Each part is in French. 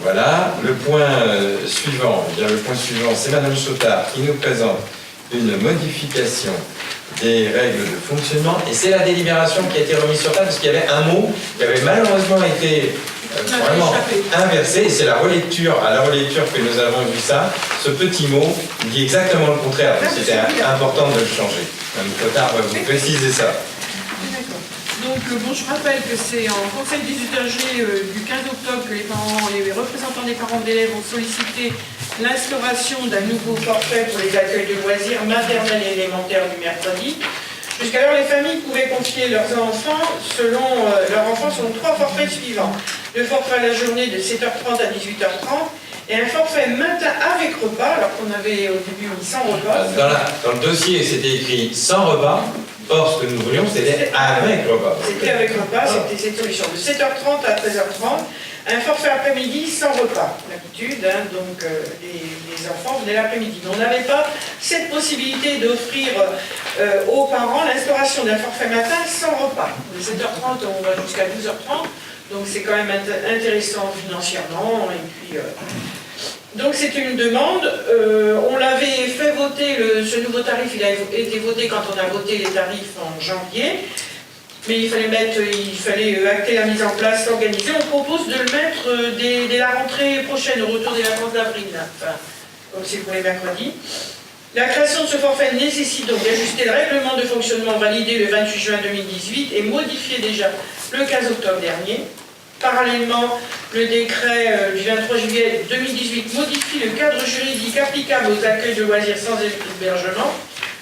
Voilà, le point suivant, c'est Madame Chautard qui nous présente une modification des règles de fonctionnement, et c'est la délibération qui a été remise sur table parce qu'il y avait un mot qui avait malheureusement été vraiment inversé, et c'est à la relecture que nous avons vu ça. Ce petit mot dit exactement le contraire, donc c'était important de le changer. Madame Chautard va vous préciser ça. Donc, je rappelle que c'est en conseil des usagers du 15 octobre que les représentants des parents d'élèves ont sollicité l'instauration d'un nouveau forfait pour les accueils de loisirs maternels et élémentaires du mercredi. Jusqu'alors, les familles pouvaient confier leurs enfants selon 3 forfaits suivants. Le forfait à la journée de 7h30 à 18h30 et un forfait matin avec repas, alors qu'on avait au début mis sans repas. Dans le dossier, c'était écrit sans repas. Or, ce que nous voulions, c'était avec repas. C'était avec repas, c'était cette solution. De 7h30 à 13h30, un forfait après-midi sans repas. L'habitude, donc les enfants venaient l'après-midi. Mais on n'avait pas cette possibilité d'offrir aux parents l'instauration d'un forfait matin sans repas. De 7h30, on va jusqu'à 12h30, donc c'est quand même intéressant financièrement. Et puis, donc c'est une demande, on l'avait fait voter, ce nouveau tarif il a été voté quand on a voté les tarifs en janvier, mais il fallait acter la mise en place, s'organiser. On propose de le mettre dès la rentrée prochaine, au retour des vacances d'avril, enfin, comme c'est pour les mercredis. La création de ce forfait nécessite donc d'ajuster le règlement de fonctionnement validé le 28 juin 2018 et modifié déjà le 15 octobre dernier. Parallèlement, le décret du 23 juillet 2018 modifie le cadre juridique applicable aux accueils de loisirs sans hébergement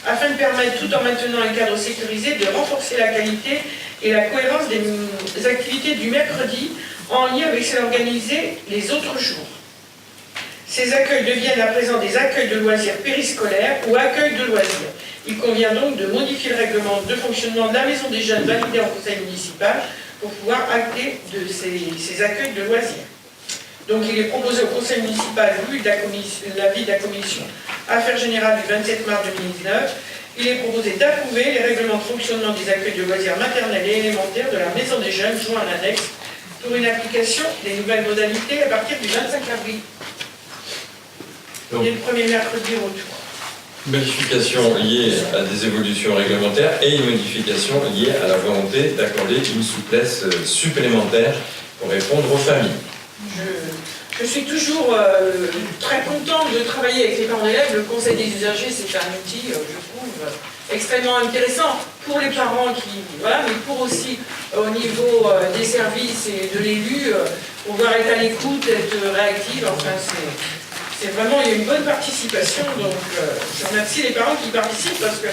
afin de permettre, tout en maintenant un cadre sécurisé, de renforcer la qualité et la cohérence des activités du mercredi en lien avec celles organisées les autres jours. Ces accueils deviennent à présent des accueils de loisirs périscolaires ou accueils de loisirs. Il convient donc de modifier le règlement de fonctionnement de la maison des jeunes validé en conseil municipal pour pouvoir acter de ces accueils de loisirs. Donc il est proposé au conseil municipal, vu l'avis de la commission Affaires Générales du 27 mars 2019, il est proposé d'approuver les règlements de fonctionnement des accueils de loisirs maternels et élémentaires de la maison des jeunes joints à l'annexe pour une application des nouvelles modalités à partir du 25 avril. Et le premier mercredi au retour. Modification liée à des évolutions réglementaires et une modification liée à la volonté d'accorder une souplesse supplémentaire pour répondre aux familles. Je suis toujours très contente de travailler avec les parents d'élèves. Le conseil des usagers, c'est un outil, je trouve, extrêmement intéressant pour les parents mais pour aussi au niveau des services et de l'élu, pouvoir être à l'écoute, être réactive, enfin c'est vraiment, il y a une bonne participation, donc je remercie les parents qui participent parce que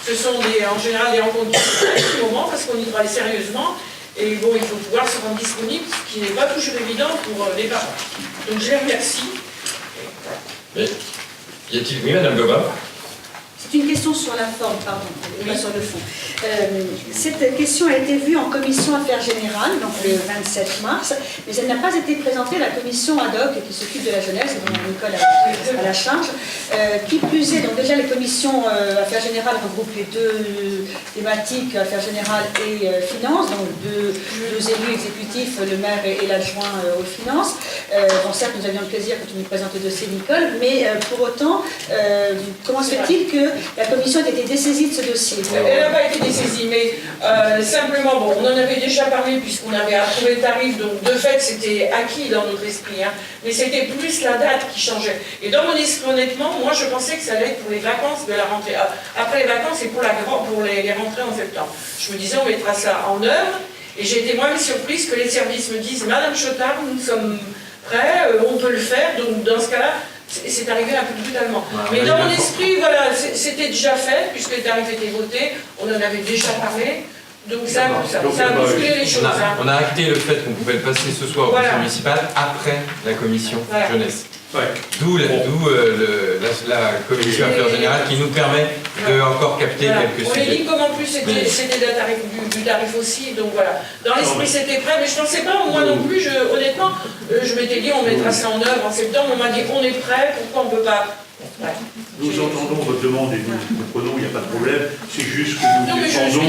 ce sont en général des rencontres qui sont à tout moment parce qu'on y travaille sérieusement et bon, il faut pouvoir se rendre disponible, ce qui n'est pas toujours évident pour les parents. Donc je les remercie. Mais, y a-t-il... Oui, Madame Goba. C'est une question sur la forme, pardon, pas sur le fond. Cette question a été vue en commission Affaires Générales, donc le 27 mars, mais elle n'a pas été présentée à la commission ad hoc qui s'occupe de la jeunesse, et dont Nicole a la charge. Qui plus est, donc déjà les commissions Affaires Générales regroupent les deux thématiques, Affaires Générales et Finances, donc deux élus exécutifs, le maire et l'adjoint aux Finances. Bon, certes, nous avions le plaisir quand tu nous présentes le dossier, Nicole, mais pour autant, comment se fait-il que la commission ait été dessaisie de ce dossier? Elle n'a pas été dessaisie, mais simplement, bon, on en avait déjà parlé puisqu'on avait approuvé le tarif, donc de fait c'était acquis dans notre esprit, mais c'était plus la date qui changeait. Et dans mon esprit, honnêtement, moi je pensais que ça allait être pour les vacances de la rentrée, après les vacances et pour les rentrées en septembre. Je me disais, on mettra ça en œuvre, et j'ai été moi-même surprise que les services me disent, Madame Chautard, nous sommes prêts, on peut le faire, donc dans ce cas-là, c'est arrivé un peu brutalement. Mais dans mon esprit, voilà, c'était déjà fait, puisque les tarifs étaient votés, on en avait déjà parlé, donc ça a bousculé les choses. On a acté le fait qu'on pouvait le passer ce soir au conseil municipal après la commission jeunesse. Ouais. D'où la commission Affaires Générales qui nous permet de encore capter quelques sujets. On a dit comme en plus c'était du tarif aussi, donc voilà. Dans l'esprit c'était prêt, mais je ne pensais pas, moi non plus, honnêtement, je m'étais dit on mettra ça en œuvre en septembre, on m'a dit on est prêt, pourquoi on ne peut pas. Ouais. Nous entendons votre demande et nous comprenons, il n'y a pas de problème. C'est juste que nous défendons,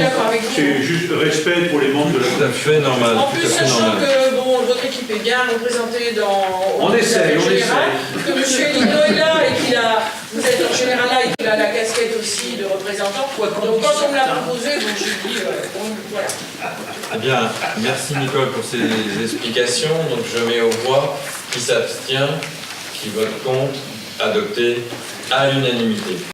c'est juste respect pour les membres de la commission. En plus, sachant que bon, bon, votre équipe est bien représentée dans... On essaye, on général, que M. Elino est là et qu'il a... Vous êtes en général là et qu'il a la casquette aussi de représentant. Donc quand on me l'a proposé, bon, je dis, bon, voilà. Eh bien, merci Nicole pour ces explications. Donc je mets aux voix qui s'abstient, qui vote contre, adopté à l'unanimité.